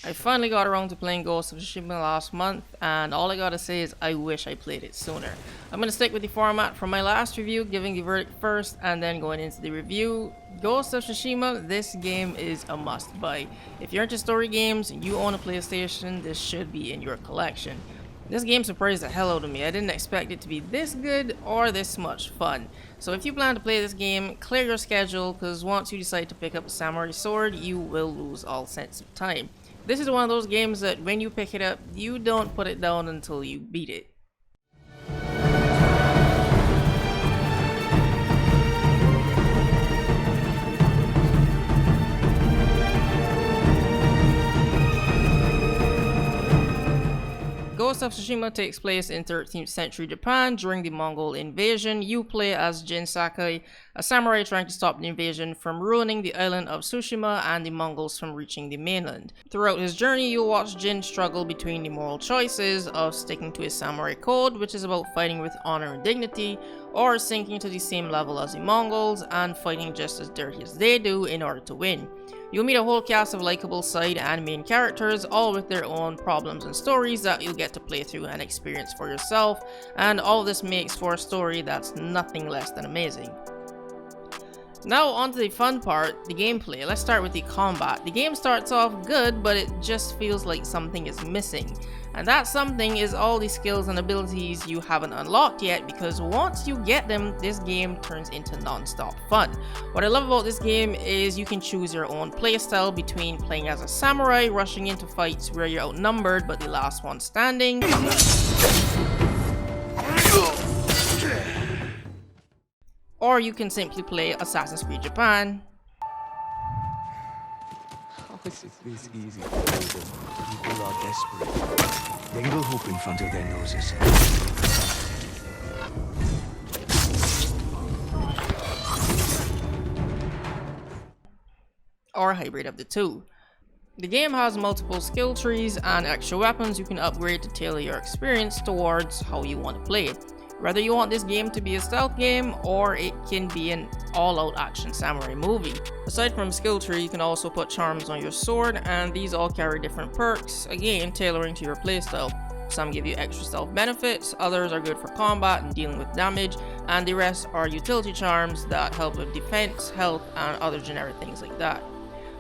I finally got around to playing Ghost of Tsushima last month, and all I gotta say is I wish I played it sooner. I'm gonna stick with the format from my last review, giving the verdict first and then going into the review. Ghost of Tsushima, this game is a must buy. If you're into story games and you own a PlayStation, this should be in your collection. This game surprised the hell out of me. I didn't expect it to be this good or this much fun. So if you plan to play this game, clear your schedule, because once you decide to pick up a samurai sword, you will lose all sense of time. This is one of those games that when you pick it up, you don't put it down until you beat it. Ghost of Tsushima takes place in 13th century Japan during the Mongol invasion. You play as Jin Sakai, a samurai trying to stop the invasion from ruining the island of Tsushima and the Mongols from reaching the mainland. Throughout his journey, you'll watch Jin struggle between the moral choices of sticking to his samurai code, which is about fighting with honor and dignity, or sinking to the same level as the Mongols and fighting just as dirty as they do in order to win. You'll meet a whole cast of likable side and main characters, all with their own problems and stories that you'll get to play through and experience for yourself, and all this makes for a story that's nothing less than amazing. Now on to the fun part, the gameplay. Let's start with the combat. The game starts off good, but it just feels like something is missing. And that something is all the skills and abilities you haven't unlocked yet, because once you get them, this game turns into non-stop fun. What I love about this game is you can choose your own playstyle between playing as a samurai, rushing into fights where you're outnumbered but the last one standing, or you can simply play Assassin's Creed Japan. How is it this easy to hold them? People are desperate. Dangle hope in front of their noses. Or a hybrid of the two. The game has multiple skill trees and extra weapons you can upgrade to tailor your experience towards how you want to play it. Whether you want this game to be a stealth game or it can be an all-out action samurai movie. Aside from skill tree, you can also put charms on your sword, and these all carry different perks, again tailoring to your playstyle. Some give you extra stealth benefits, others are good for combat and dealing with damage, and the rest are utility charms that help with defense, health, and other generic things like that.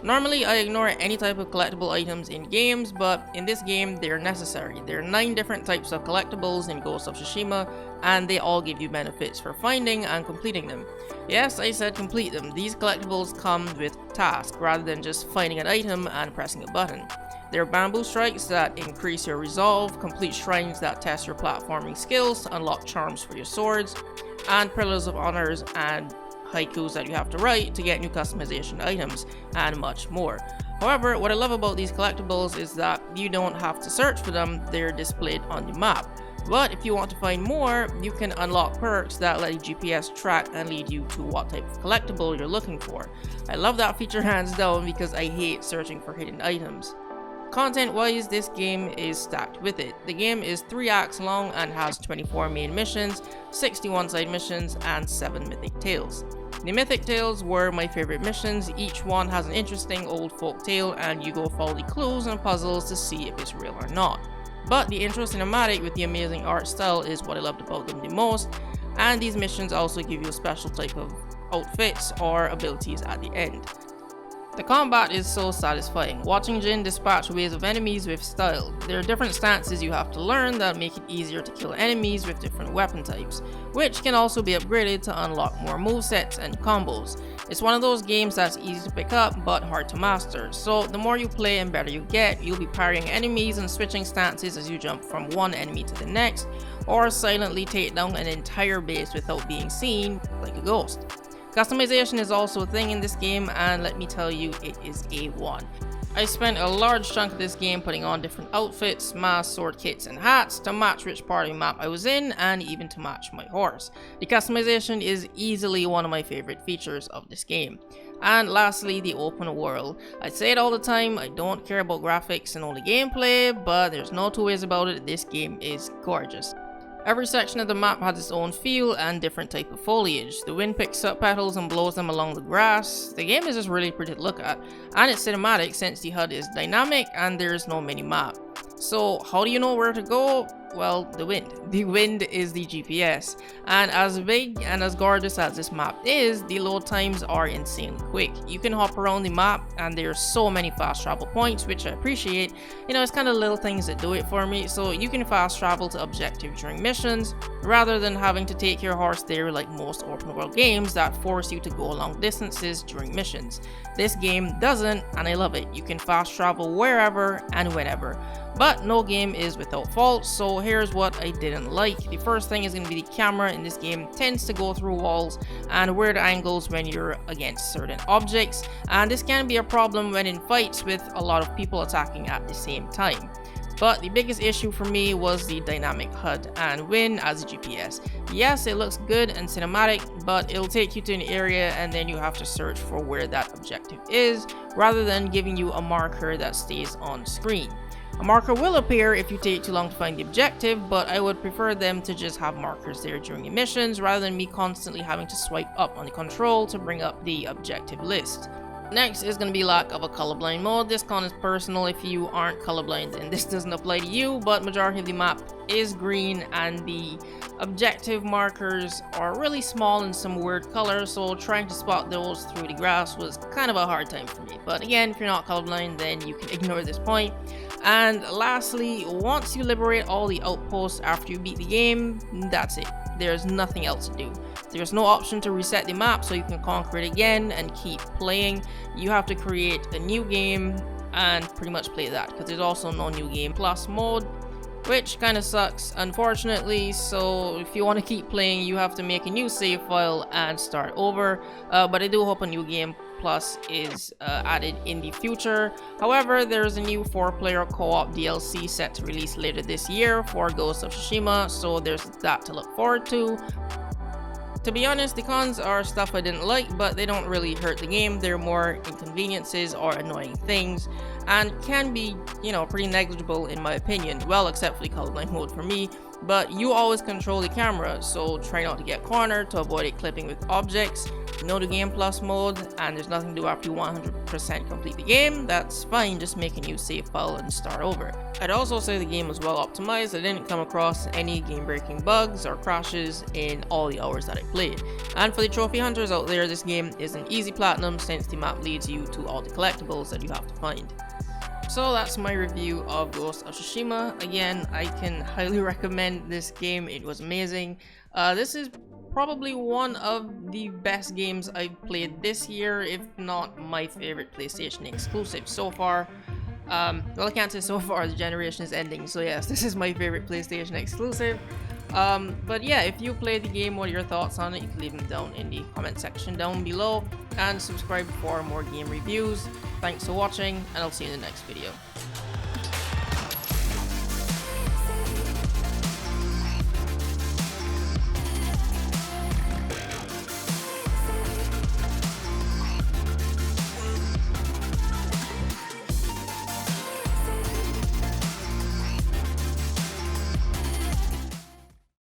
Normally, I ignore any type of collectible items in games, but in this game, they're necessary. There are 9 different types of collectibles in Ghost of Tsushima, and they all give you benefits for finding and completing them. Yes, I said complete them. These collectibles come with tasks, rather than just finding an item and pressing a button. There are bamboo strikes that increase your resolve, complete shrines that test your platforming skills, unlock charms for your swords, and pillars of honors and haikus that you have to write to get new customization items, and much more. However, what I love about these collectibles is that you don't have to search for them, they're displayed on the map. But if you want to find more, you can unlock perks that let the GPS track and lead you to what type of collectible you're looking for. I love that feature hands down because I hate searching for hidden items. Content wise, this game is stacked with it. The game is 3 acts long and has 24 main missions, 61 side missions, and 7 mythic tales. The mythic tales were my favorite missions. Each one has an interesting old folk tale, and you go follow the clues and puzzles to see if it's real or not. But the intro cinematic with the amazing art style is what I loved about them the most, and these missions also give you a special type of outfits or abilities at the end. The combat is so satisfying, watching Jin dispatch waves of enemies with style. There are different stances you have to learn that make it easier to kill enemies with different weapon types, which can also be upgraded to unlock more movesets and combos. It's one of those games that's easy to pick up but hard to master, so the more you play and better you get, you'll be parrying enemies and switching stances as you jump from one enemy to the next, or silently take down an entire base without being seen, like a ghost. Customization is also a thing in this game, and let me tell you, it is A1. I spent a large chunk of this game putting on different outfits, masks, sword kits, and hats to match which part of the map I was in, and even to match my horse. The customization is easily one of my favorite features of this game. And lastly, the open world. I say it all the time, I don't care about graphics and only gameplay, but there's no two ways about it, this game is gorgeous. Every section of the map has its own feel and different type of foliage. The wind picks up petals and blows them along the grass. The game is just really pretty to look at, and it's cinematic since the HUD is dynamic and there is no mini-map. So how do you know where to go? Well, the wind. The wind is the GPS, and as big and as gorgeous as this map is, the load times are insanely quick. You can hop around the map and there's so many fast travel points, which I appreciate. You know, it's kind of little things that do it for me. So you can fast travel to objectives during missions rather than having to take your horse there like most open world games that force you to go long distances during missions. This game doesn't, and I love it. You can fast travel wherever and whenever. But no game is without fault, so here's what I didn't like. The first thing is going to be the camera in this game tends to go through walls and weird angles when you're against certain objects, and this can be a problem when in fights with a lot of people attacking at the same time. But the biggest issue for me was the dynamic HUD and wind as a GPS. Yes, it looks good and cinematic, but it'll take you to an area and then you have to search for where that objective is, rather than giving you a marker that stays on screen. A marker will appear if you take too long to find the objective, but I would prefer them to just have markers there during the missions rather than me constantly having to swipe up on the control to bring up the objective list. Next is going to be lack of a colorblind mode. This con is personal. If you aren't colorblind, and this doesn't apply to you, but majority of the map is green and the objective markers are really small in some weird colors, so trying to spot those through the grass was kind of a hard time for me. But again, if you're not colorblind, then you can ignore this point. And lastly, once you liberate all the outposts after you beat the game, that's it. There's nothing else to do. There's no option to reset the map so you can conquer it again and keep playing. You have to create a new game and pretty much play that, because there's also no new game plus mode, which kind of sucks, unfortunately. So if you want to keep playing, you have to make a new save file and start over. But I do hope a new game plus is added in the future. However, there's a new 4-player co-op DLC set to release later this year for Ghost of Tsushima, so there's that to look forward to. To be honest, the cons are stuff I didn't like, but they don't really hurt the game. They're more inconveniences or annoying things, and can be, you know, pretty negligible in my opinion. Well, except for the colorblind mode for me. But you always control the camera, so try not to get cornered to avoid it clipping with objects. You know the game plus mode, and there's nothing to do after you 100% complete the game. That's fine, just make a new save file and start over. I'd also say the game was well optimized. I didn't come across any game-breaking bugs or crashes in all the hours that I played. And for the trophy hunters out there, this game is an easy platinum since the map leads you to all the collectibles that you have to find. So that's my review of Ghost of Tsushima. Again, I can highly recommend this game. It was amazing. This is probably one of the best games I've played this year, if not my favorite PlayStation exclusive so far. Well, I can't say so far, the generation is ending, so yes, this is my favorite PlayStation exclusive. But yeah, if you played the game, what are your thoughts on it? You can leave them down in the comment section down below, and subscribe for more game reviews. Thanks for watching, and I'll see you in the next video.